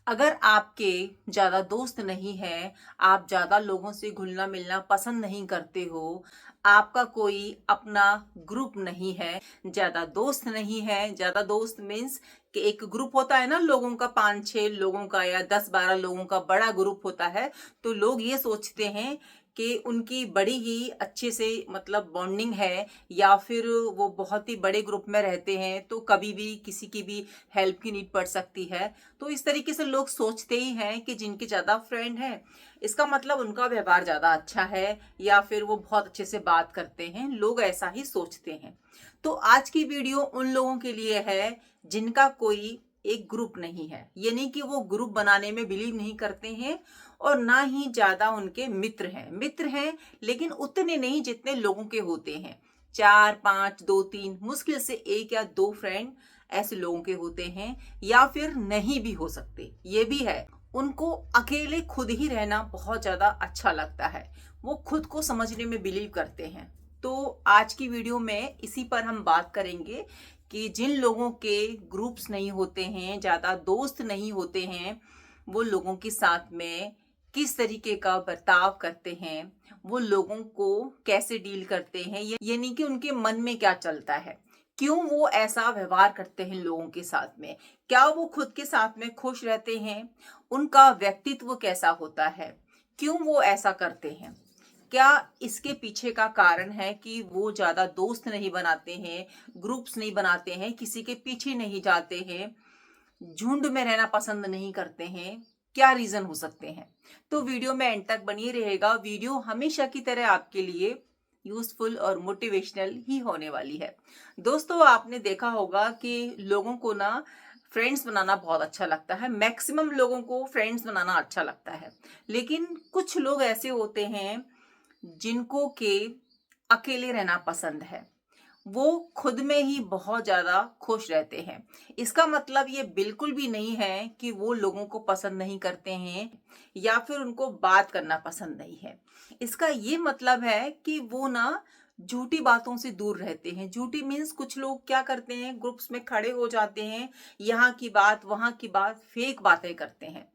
अगर आपके ज़्यादा दोस्त नहीं हैं, आप ज़्यादा लोगों से घुलना मिलना पसंद नहीं करते हो, आपका कोई अपना ग्रुप नहीं है, ज़्यादा दोस्त नहीं है, ज़्यादा दोस्त मीन्स कि एक ग्रुप होता है ना लोगों का, 5-6 लोगों का या 10-12 लोगों का बड़ा ग्रुप होता है, तो लोग ये सोचते हैं कि उनकी बड़ी ही अच्छे से मतलब बॉन्डिंग है, या फिर वो बहुत ही बड़े ग्रुप में रहते हैं तो कभी भी किसी की भी हेल्प की नीड पड़ सकती है। तो इस तरीके से लोग सोचते ही हैं कि जिनके ज़्यादा फ्रेंड हैं, इसका मतलब उनका व्यवहार ज़्यादा अच्छा है या फिर वो बहुत अच्छे से बात करते हैं। लोग ऐसा ही सोचते हैं। तो आज की वीडियो उन लोगों के लिए है जिनका कोई एक ग्रुप नहीं है, यानी कि वो ग्रुप बनाने में बिलीव नहीं करते हैं और ना ही ज़्यादा उनके मित्र हैं लेकिन उतने नहीं जितने लोगों के होते हैं। 4, 5, 2, 3 मुश्किल से 1 या 2 फ्रेंड ऐसे लोगों के होते हैं, या फिर नहीं भी हो सकते, ये भी है। उनको अकेले खुद ही रहना बहुत ज़्यादा अच्छा लगता है, वो खुद को समझने में बिलीव करते हैं। तो आज की वीडियो में इसी पर हम बात करेंगे कि जिन लोगों के ग्रुप्स नहीं होते हैं, ज़्यादा दोस्त नहीं होते हैं, वो लोगों के साथ में किस तरीके का बर्ताव करते हैं, वो लोगों को कैसे डील करते हैं, यानी कि उनके मन में क्या चलता है, क्यों वो ऐसा व्यवहार करते हैं लोगों के साथ में, क्या वो खुद के साथ में खुश रहते हैं, उनका व्यक्तित्व कैसा होता है, क्यों वो ऐसा करते हैं, क्या इसके पीछे का कारण है कि वो ज़्यादा दोस्त नहीं बनाते हैं, ग्रुप्स नहीं बनाते हैं, किसी के पीछे नहीं जाते हैं, झुंड में रहना पसंद नहीं करते हैं, क्या रीजन हो सकते हैं। तो वीडियो में एंड तक बनी रहेगा। वीडियो हमेशा की तरह आपके लिए यूजफुल और मोटिवेशनल ही होने वाली है। दोस्तों, आपने देखा होगा कि लोगों को ना फ्रेंड्स बनाना बहुत अच्छा लगता है, मैक्सिमम लोगों को फ्रेंड्स बनाना अच्छा लगता है, लेकिन कुछ लोग ऐसे होते हैं जिनको के अकेले रहना पसंद है, वो खुद में ही बहुत ज़्यादा खुश रहते हैं। इसका मतलब ये बिल्कुल भी नहीं है कि वो लोगों को पसंद नहीं करते हैं या फिर उनको बात करना पसंद नहीं है। इसका ये मतलब है कि वो ना झूठी बातों से दूर रहते हैं। झूठी मीन्स कुछ लोग क्या करते हैं, ग्रुप्स में खड़े हो जाते हैं, यहाँ की बात वहाँ की बात, फेक बातें करते हैं।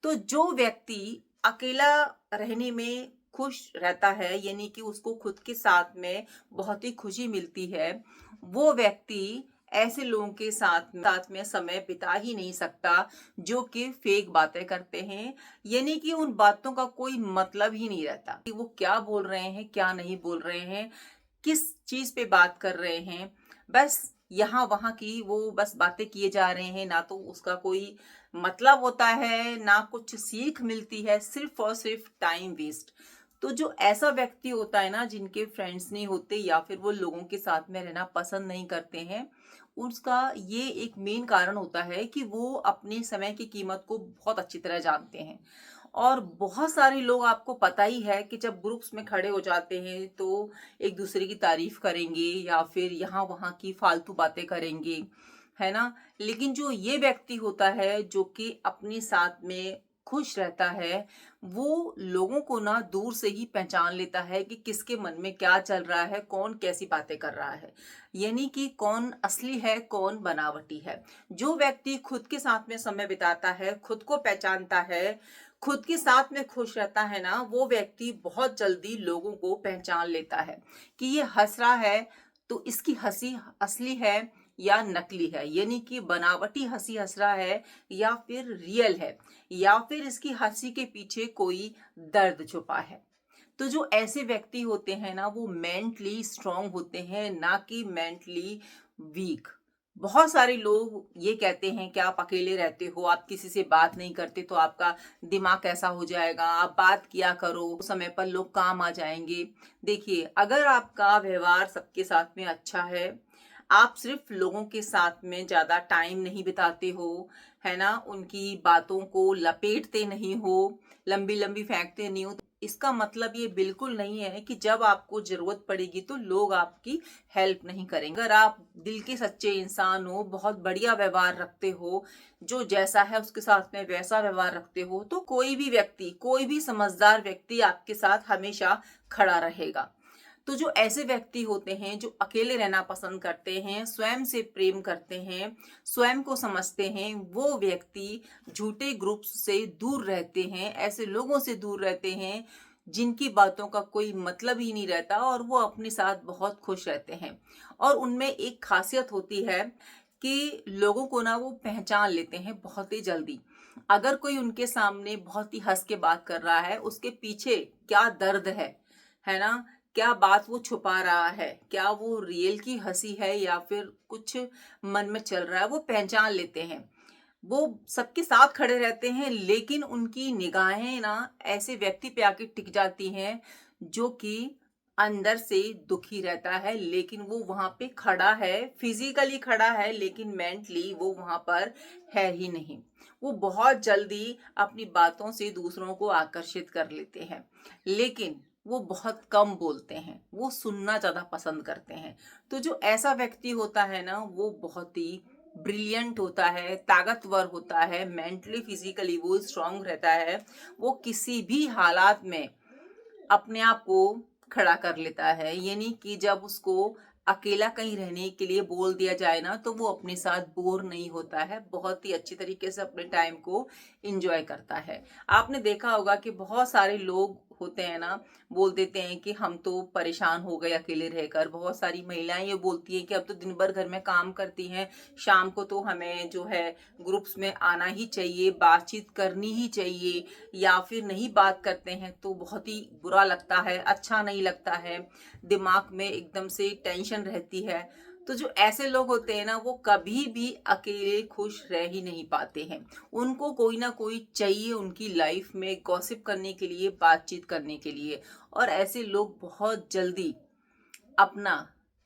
तो जो व्यक्ति अकेला रहने में खुश रहता है, यानी कि उसको खुद के साथ में बहुत ही खुशी मिलती है, वो व्यक्ति ऐसे लोगों के साथ में समय बिता ही नहीं सकता जो कि फेक बातें करते हैं, यानी कि उन बातों का कोई मतलब ही नहीं रहता कि वो क्या बोल रहे हैं, क्या नहीं बोल रहे हैं, किस चीज पे बात कर रहे हैं। बस यहाँ वहाँ की वो बस बातें किए जा रहे हैं, ना तो उसका कोई मतलब होता है, ना कुछ सीख मिलती है, सिर्फ और सिर्फ टाइम वेस्ट। तो जो ऐसा व्यक्ति होता है ना, जिनके फ्रेंड्स नहीं होते या फिर वो लोगों के साथ में रहना पसंद नहीं करते हैं, उसका ये एक मेन कारण होता है कि वो अपने समय की कीमत को बहुत अच्छी तरह जानते हैं। और बहुत सारे लोग, आपको पता ही है कि जब ग्रुप्स में खड़े हो जाते हैं तो एक दूसरे की तारीफ करेंगे या फिर यहाँ वहाँ की फालतू बातें करेंगे, है ना। लेकिन जो ये व्यक्ति होता है जो कि अपने साथ में खुश रहता है, वो लोगों को ना दूर से ही पहचान लेता है कि किसके मन में क्या चल रहा है, कौन कैसी बातें कर रहा है, यानी कि कौन असली है, कौन बनावटी है। जो व्यक्ति खुद के साथ में समय बिताता है, खुद को पहचानता है, खुद के साथ में खुश रहता है ना, वो व्यक्ति बहुत जल्दी लोगों को पहचान लेता है कि ये हंस रहा है तो इसकी हंसी असली है या नकली है, यानी कि बनावटी हंसी हंस रहा है या फिर रियल है, या फिर इसकी हंसी के पीछे कोई दर्द छुपा है। तो जो ऐसे व्यक्ति होते हैं ना, वो मेंटली स्ट्रांग होते हैं, ना कि मेंटली वीक। बहुत सारे लोग ये कहते हैं कि आप अकेले रहते हो, आप किसी से बात नहीं करते तो आपका दिमाग कैसा हो जाएगा, आप बात किया करो, समय पर लोग काम आ जाएंगे। देखिए, अगर आपका व्यवहार सबके साथ में अच्छा है, आप सिर्फ लोगों के साथ में ज़्यादा टाइम नहीं बिताते हो, है ना, उनकी बातों को लपेटते नहीं हो, लंबी लंबी फेंकते नहीं हो, तो इसका मतलब ये बिल्कुल नहीं है कि जब आपको जरूरत पड़ेगी तो लोग आपकी हेल्प नहीं करेंगे। अगर आप दिल के सच्चे इंसान हो, बहुत बढ़िया व्यवहार रखते हो, जो जैसा है उसके साथ में वैसा व्यवहार रखते हो, तो कोई भी व्यक्ति, कोई भी समझदार व्यक्ति आपके साथ हमेशा खड़ा रहेगा। तो जो ऐसे व्यक्ति होते हैं जो अकेले रहना पसंद करते हैं, स्वयं से प्रेम करते हैं, स्वयं को समझते हैं, वो व्यक्ति झूठे ग्रुप्स से दूर रहते हैं, ऐसे लोगों से दूर रहते हैं जिनकी बातों का कोई मतलब ही नहीं रहता और वो अपने साथ बहुत खुश रहते हैं। और उनमें एक खासियत होती है कि लोगों को ना वो पहचान लेते हैं बहुत ही जल्दी। अगर कोई उनके सामने बहुत ही हंस के बात कर रहा है, उसके पीछे क्या दर्द है ना? क्या बात वो छुपा रहा है? क्या वो रियल की हंसी है या फिर कुछ मन में चल रहा है? वो पहचान लेते हैं। वो सबके साथ खड़े रहते हैं, लेकिन उनकी निगाहें ना ऐसे व्यक्ति पे आके टिक जाती हैं जो कि अंदर से दुखी रहता है, लेकिन वो वहां पे खड़ा है, फिजिकली खड़ा है, लेकिन मेंटली वो वहां पर है ही नहीं। वो बहुत जल्दी अपनी बातों से दूसरों को आकर्षित कर लेते हैं, लेकिन वो बहुत कम बोलते हैं, वो सुनना ज्यादा पसंद करते हैं। तो जो ऐसा व्यक्ति होता है ना, वो बहुत ही ब्रिलियंट होता है, ताकतवर होता है, मेंटली फिजिकली वो स्ट्रांग रहता है। वो किसी भी हालात में अपने आप को खड़ा कर लेता है। यानी कि जब उसको अकेला कहीं रहने के लिए बोल दिया जाए ना, तो वो अपने साथ बोर नहीं होता है, बहुत ही अच्छी तरीके से अपने टाइम को एंजॉय करता है। आपने देखा होगा कि बहुत सारे लोग होते हैं ना, बोल देते हैं कि हम तो परेशान हो गए अकेले रहकर। बहुत सारी महिलाएं ये बोलती हैं कि अब तो दिन भर घर में काम करती हैं, शाम को तो हमें जो है ग्रुप्स में आना ही चाहिए, बातचीत करनी ही चाहिए, या फिर नहीं बात करते हैं तो बहुत ही बुरा लगता है, अच्छा नहीं लगता है, दिमाग में एकदम से टेंशन रहती है। तो जो ऐसे लोग होते हैं ना, वो कभी भी अकेले खुश रह ही नहीं पाते हैं। उनको कोई ना कोई चाहिए उनकी लाइफ में, गॉसिप करने के लिए, बातचीत करने के लिए। और ऐसे लोग बहुत जल्दी अपना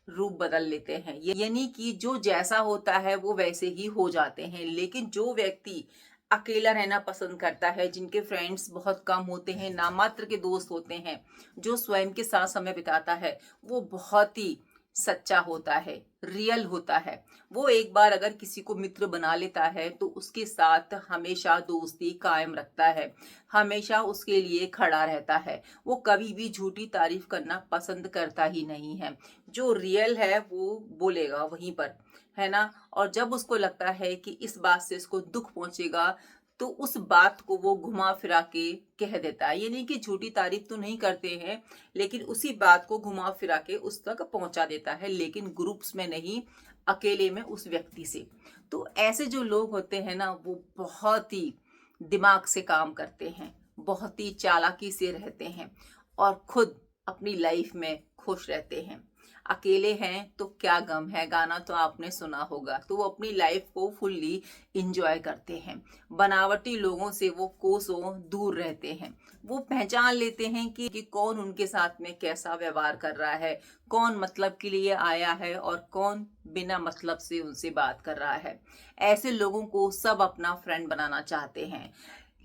रूप बदल लेते हैं, यानी कि जो जैसा होता है वो वैसे ही हो जाते हैं। लेकिन जो व्यक्ति अकेला रहना पसंद करता है, जिनके फ्रेंड्स बहुत कम होते हैं, नामात्र के दोस्त होते हैं, जो स्वयं के साथ समय बिताता है, वो बहुत ही सच्चा होता है, रियल होता है। वो एक बार अगर किसी को मित्र बना लेता है तो उसके साथ हमेशा दोस्ती कायम रखता है, हमेशा उसके लिए खड़ा रहता है। वो कभी भी झूठी तारीफ करना पसंद करता ही नहीं है। जो रियल है वो बोलेगा वहीं पर, है ना? और जब उसको लगता है कि इस बात से इसको दुख पहुंचेगा, तो उस बात को वो घुमा फिरा के कह देता है। यानी कि झूठी तारीफ तो नहीं करते हैं, लेकिन उसी बात को घुमा फिरा के उस तक पहुंचा देता है, लेकिन ग्रुप्स में नहीं, अकेले में उस व्यक्ति से। तो ऐसे जो लोग होते हैं ना, वो बहुत ही दिमाग से काम करते हैं, बहुत ही चालाकी से रहते हैं और खुद अपनी लाइफ में खुश रहते हैं। अकेले हैं तो क्या गम है, गाना तो आपने सुना होगा। तो वो अपनी लाइफ को फुल्ली इंजॉय करते हैं। बनावटी लोगों से वो कोसों दूर रहते हैं। वो पहचान लेते हैं कि कौन उनके साथ में कैसा व्यवहार कर रहा है, कौन मतलब के लिए आया है और कौन बिना मतलब से उनसे बात कर रहा है। ऐसे लोगों को सब अपना फ्रेंड बनाना चाहते हैं,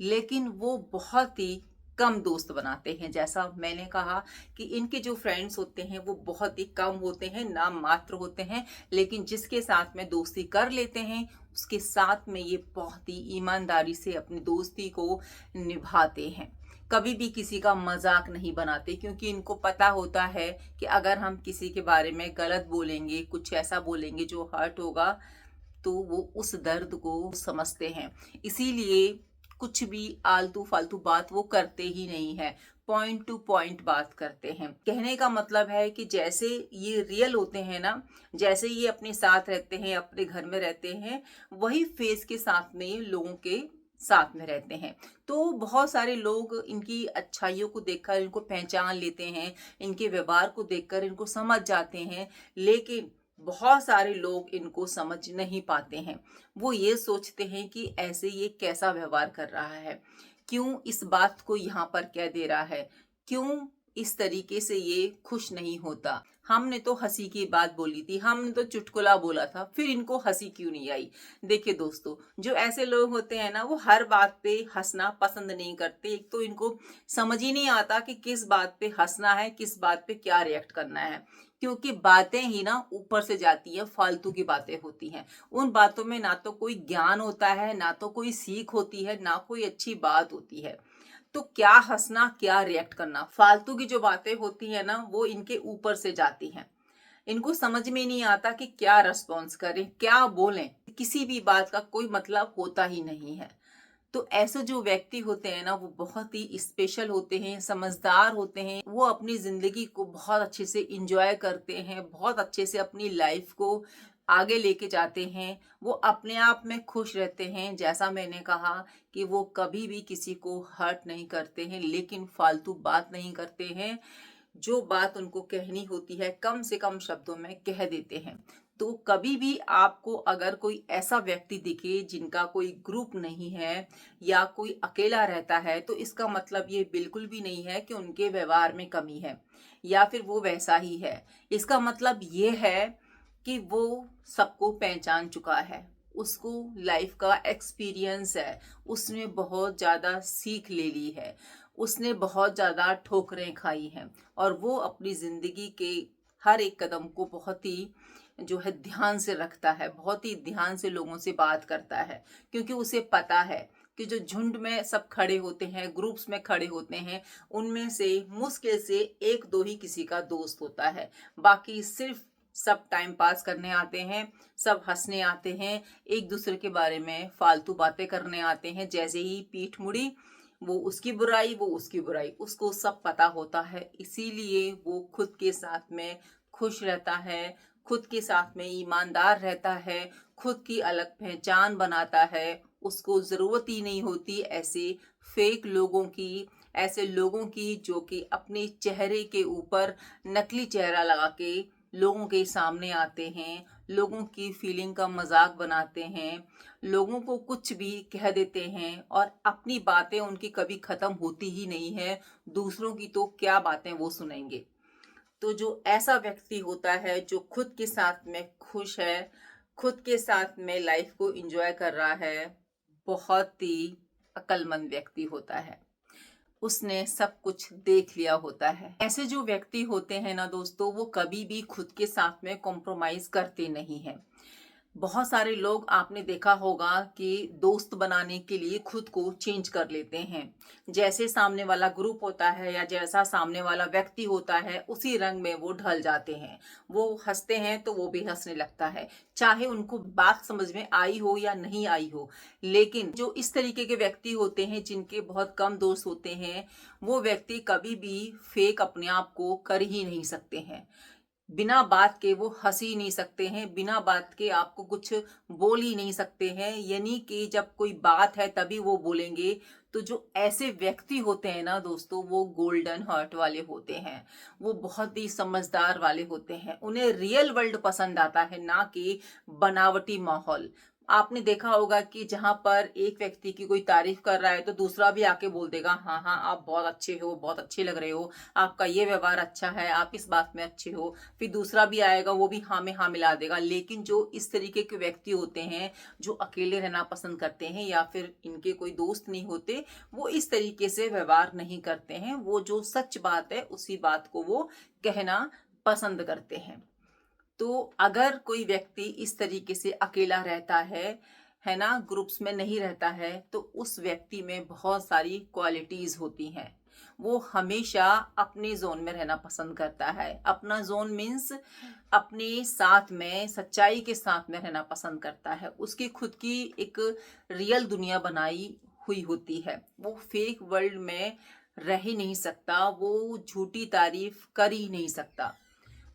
लेकिन वो बहुत ही कम दोस्त बनाते हैं। जैसा मैंने कहा कि इनके जो फ्रेंड्स होते हैं वो बहुत ही कम होते हैं, नाम मात्र होते हैं, लेकिन जिसके साथ में दोस्ती कर लेते हैं उसके साथ में ये बहुत ही ईमानदारी से अपनी दोस्ती को निभाते हैं। कभी भी किसी का मजाक नहीं बनाते, क्योंकि इनको पता होता है कि अगर हम किसी के बारे में गलत बोलेंगे, कुछ ऐसा बोलेंगे जो हर्ट होगा, तो वो उस दर्द को समझते हैं। इसीलिए कुछ भी आलतू फालतू बात वो करते ही नहीं है, पॉइंट टू पॉइंट बात करते हैं। कहने का मतलब है कि जैसे ये रियल होते हैं ना, जैसे ये अपने साथ रहते हैं, अपने घर में रहते हैं, वही फेस के साथ में ये लोगों के साथ में रहते हैं। तो बहुत सारे लोग इनकी अच्छाइयों को देखकर इनको पहचान लेते हैं, इनके व्यवहार को देखकर इनको समझ जाते हैं, लेकिन बहुत सारे लोग इनको समझ नहीं पाते हैं। वो ये सोचते हैं कि ऐसे ये कैसा व्यवहार कर रहा है, क्यों इस बात को यहाँ पर कह दे रहा है, क्यों इस तरीके से ये खुश नहीं होता। हमने तो हंसी की बात बोली थी, हमने तो चुटकुला बोला था, फिर इनको हंसी क्यों नहीं आई। देखिए दोस्तों, जो ऐसे लोग होते हैं ना, वो हर बात पे हंसना पसंद नहीं करते। एक तो इनको समझ ही नहीं आता कि किस बात पे हंसना है, किस बात पे क्या रिएक्ट करना है, क्योंकि बातें ही ना ऊपर से जाती है, फालतू की बातें होती हैं। उन बातों में ना तो कोई ज्ञान होता है, ना तो कोई सीख होती है, ना कोई अच्छी बात होती है। तो क्या हंसना, क्या रिएक्ट करना, फालतू की जो बातें होती है ना वो इनके ऊपर से जाती हैं। इनको समझ में नहीं आता कि क्या रिस्पॉन्स करें, क्या बोलें। किसी भी बात का कोई मतलब होता ही नहीं है। तो ऐसे जो व्यक्ति होते हैं ना वो बहुत ही स्पेशल होते हैं, समझदार होते हैं। वो अपनी जिंदगी को बहुत अच्छे से इंजॉय करते हैं, बहुत अच्छे से अपनी लाइफ को आगे लेके जाते हैं। वो अपने आप में खुश रहते हैं। जैसा मैंने कहा कि वो कभी भी किसी को हर्ट नहीं करते हैं, लेकिन फालतू बात नहीं करते हैं। जो बात उनको कहनी होती है कम से कम शब्दों में कह देते हैं। तो कभी भी आपको अगर कोई ऐसा व्यक्ति दिखे जिनका कोई ग्रुप नहीं है या कोई अकेला रहता है, तो इसका मतलब ये बिल्कुल भी नहीं है कि उनके व्यवहार में कमी है या फिर वो वैसा ही है। इसका मतलब ये है कि वो सबको पहचान चुका है, उसको लाइफ का एक्सपीरियंस है, उसने बहुत ज़्यादा सीख ले ली है, उसने बहुत ज़्यादा ठोकरें खाई हैं और वो अपनी ज़िंदगी के हर एक कदम को बहुत ही जो है ध्यान से रखता है, बहुत ही ध्यान से लोगों से बात करता है। क्योंकि उसे पता है कि जो झुंड में सब खड़े होते हैं, ग्रुप्स में खड़े होते हैं, उनमें से मुश्किल से एक दो ही किसी का दोस्त होता है। बाकी सिर्फ सब टाइम पास करने आते हैं, सब हंसने आते हैं, एक दूसरे के बारे में फालतू बातें करने आते हैं। जैसे ही पीठ मुड़ी, वो उसकी बुराई, वो उसकी बुराई, उसको सब पता होता है। इसीलिए वो खुद के साथ में खुश रहता है, खुद के साथ में ईमानदार रहता है, खुद की अलग पहचान बनाता है। उसको ज़रूरत ही नहीं होती ऐसे फेक लोगों की, ऐसे लोगों की जो कि अपने चेहरे के ऊपर नकली चेहरा लगा के लोगों के सामने आते हैं, लोगों की फीलिंग का मजाक बनाते हैं, लोगों को कुछ भी कह देते हैं और अपनी बातें उनकी कभी ख़त्म होती ही नहीं है। दूसरों की तो क्या बातें वो सुनेंगे। तो जो ऐसा व्यक्ति होता है जो खुद के साथ में खुश है, खुद के साथ में लाइफ को एंजॉय कर रहा है, बहुत ही अक्लमंद व्यक्ति होता है। उसने सब कुछ देख लिया होता है। ऐसे जो व्यक्ति होते हैं ना दोस्तों, वो कभी भी खुद के साथ में कॉम्प्रोमाइज करते नहीं हैं। बहुत सारे लोग आपने देखा होगा कि दोस्त बनाने के लिए खुद को चेंज कर लेते हैं। जैसे सामने वाला ग्रुप होता है या जैसा सामने वाला व्यक्ति होता है उसी रंग में वो ढल जाते हैं। वो हंसते हैं तो वो भी हंसने लगता है, चाहे उनको बात समझ में आई हो या नहीं आई हो। लेकिन जो इस तरीके के व्यक्ति होते हैं जिनके बहुत कम दोस्त होते हैं, वो व्यक्ति कभी भी फेक अपने आप को कर ही नहीं सकते हैं। बिना बात के वो हंस ही नहीं सकते हैं, बिना बात के आपको कुछ बोल ही नहीं सकते हैं। यानी कि जब कोई बात है तभी वो बोलेंगे। तो जो ऐसे व्यक्ति होते हैं ना दोस्तों, वो गोल्डन हार्ट वाले होते हैं, वो बहुत ही समझदार वाले होते हैं। उन्हें रियल वर्ल्ड पसंद आता है, ना कि बनावटी माहौल। आपने देखा होगा कि जहां पर एक व्यक्ति की कोई तारीफ कर रहा है तो दूसरा भी आके बोल देगा, हाँ हाँ आप बहुत अच्छे हो, बहुत अच्छे लग रहे हो, आपका ये व्यवहार अच्छा है, आप इस बात में अच्छे हो। फिर दूसरा भी आएगा, वो भी हाँ में हाँ मिला देगा। लेकिन जो इस तरीके के व्यक्ति होते हैं जो अकेले रहना पसंद करते हैं या फिर इनके कोई दोस्त नहीं होते, वो इस तरीके से व्यवहार नहीं करते हैं। वो जो सच बात है उसी बात को वो कहना पसंद करते हैं। तो अगर कोई व्यक्ति इस तरीके से अकेला रहता है ना, ग्रुप्स में नहीं रहता है, तो उस व्यक्ति में बहुत सारी क्वालिटीज होती हैं। वो हमेशा अपने जोन में रहना पसंद करता है। अपना जोन मीन्स अपने साथ में सच्चाई के साथ में रहना पसंद करता है। उसकी खुद की एक रियल दुनिया बनाई हुई होती है। वो फेक वर्ल्ड में रह ही नहीं सकता, वो झूठी तारीफ कर ही नहीं सकता।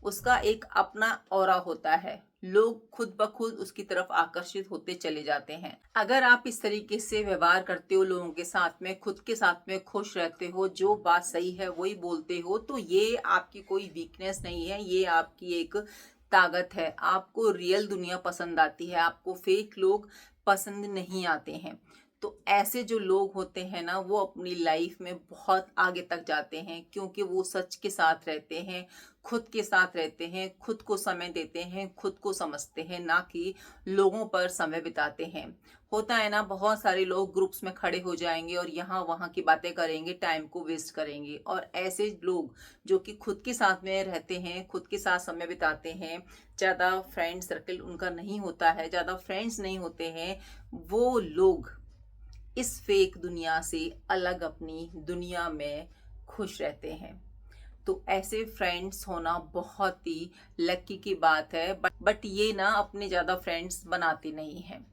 उसका एक अपना ऑरा होता है, लोग खुद ब खुद उसकी तरफ आकर्षित होते चले जाते हैं। अगर आप इस तरीके से व्यवहार करते हो लोगों के साथ में, खुद के साथ में खुश रहते हो, जो बात सही है वही बोलते हो, तो ये आपकी कोई वीकनेस नहीं है, ये आपकी एक ताकत है। आपको रियल दुनिया पसंद आती है, आपको फेक लोग पसंद नहीं आते हैं। तो ऐसे जो लोग होते हैं ना, वो अपनी लाइफ में बहुत आगे तक जाते हैं, क्योंकि वो सच के साथ रहते हैं, खुद के साथ रहते हैं, खुद को समय देते हैं, खुद को समझते हैं, ना कि लोगों पर समय बिताते हैं। होता है ना, बहुत सारे लोग ग्रुप्स में खड़े हो जाएंगे और यहाँ वहाँ की बातें करेंगे, टाइम को वेस्ट करेंगे। और ऐसे लोग जो कि खुद के साथ में रहते हैं, खुद के साथ समय बिताते हैं, ज़्यादा फ्रेंड सर्कल उनका नहीं होता है, ज़्यादा फ्रेंड्स नहीं होते हैं, वो लोग इस फेक दुनिया से अलग अपनी दुनिया में खुश रहते हैं। तो ऐसे फ्रेंड्स होना बहुत ही लकी की बात है, बट ये ना अपने ज़्यादा फ्रेंड्स बनाते नहीं हैं।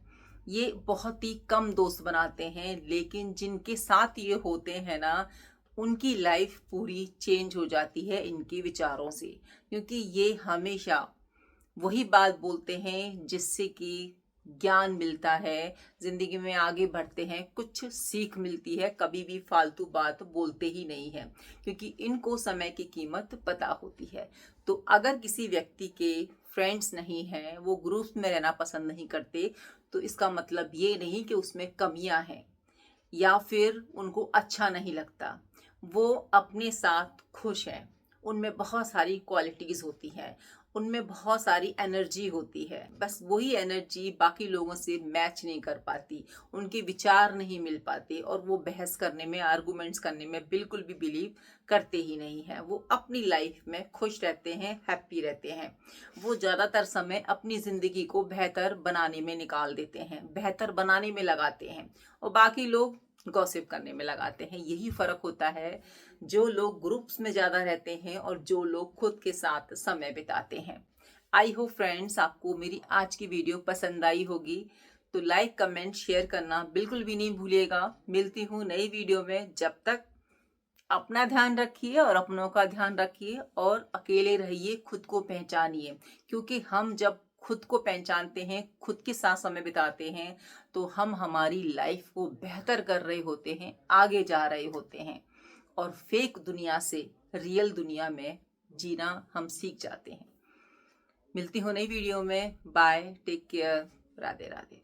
ये बहुत ही कम दोस्त बनाते हैं, लेकिन जिनके साथ ये होते हैं ना, उनकी लाइफ पूरी चेंज हो जाती है इनके विचारों से, क्योंकि ये हमेशा वही बात बोलते हैं जिससे कि ज्ञान मिलता है, जिंदगी में आगे बढ़ते हैं, कुछ सीख मिलती है, कभी भी फालतू बात बोलते ही नहीं है, क्योंकि इनको समय की कीमत पता होती है। तो अगर किसी व्यक्ति के फ्रेंड्स नहीं हैं, वो ग्रुप्स में रहना पसंद नहीं करते, तो इसका मतलब ये नहीं कि उसमें कमियां हैं या फिर उनको अच्छा नहीं लगता। वो अपने साथ खुश हैं, उनमें बहुत सारी क्वालिटीज़ होती हैं, उनमें बहुत सारी एनर्जी होती है, बस वही एनर्जी बाकी लोगों से मैच नहीं कर पाती, उनके विचार नहीं मिल पाते और वो बहस करने में, आर्गूमेंट्स करने में बिल्कुल भी बिलीव करते ही नहीं हैं। वो अपनी लाइफ में खुश रहते हैं, हैप्पी रहते हैं। वो ज़्यादातर समय अपनी ज़िंदगी को बेहतर बनाने में निकाल देते हैं, बेहतर बनाने में लगाते हैं, और बाकी लोग गॉसिप करने में लगाते हैं। यही फर्क होता है, जो लोग ग्रुप्स में ज़्यादा रहते हैं और जो लोग खुद के साथ समय बिताते हैं। आई होप फ्रेंड्स आपको मेरी आज की वीडियो पसंद आई होगी, तो लाइक कमेंट शेयर करना बिल्कुल भी नहीं भूलिएगा। मिलती हूँ नई वीडियो में, जब तक अपना ध्यान रखिए और अपनों का ध्यान रखिए और अकेले रहिए, खुद को पहचानिए, क्योंकि हम जब खुद को पहचानते हैं, खुद के साथ समय बिताते हैं, तो हम हमारी लाइफ को बेहतर कर रहे होते हैं, आगे जा रहे होते हैं, और फेक दुनिया से रियल दुनिया में जीना हम सीख जाते हैं। मिलती हूँ नई वीडियो में। Bye, take care, Radhe Radhe.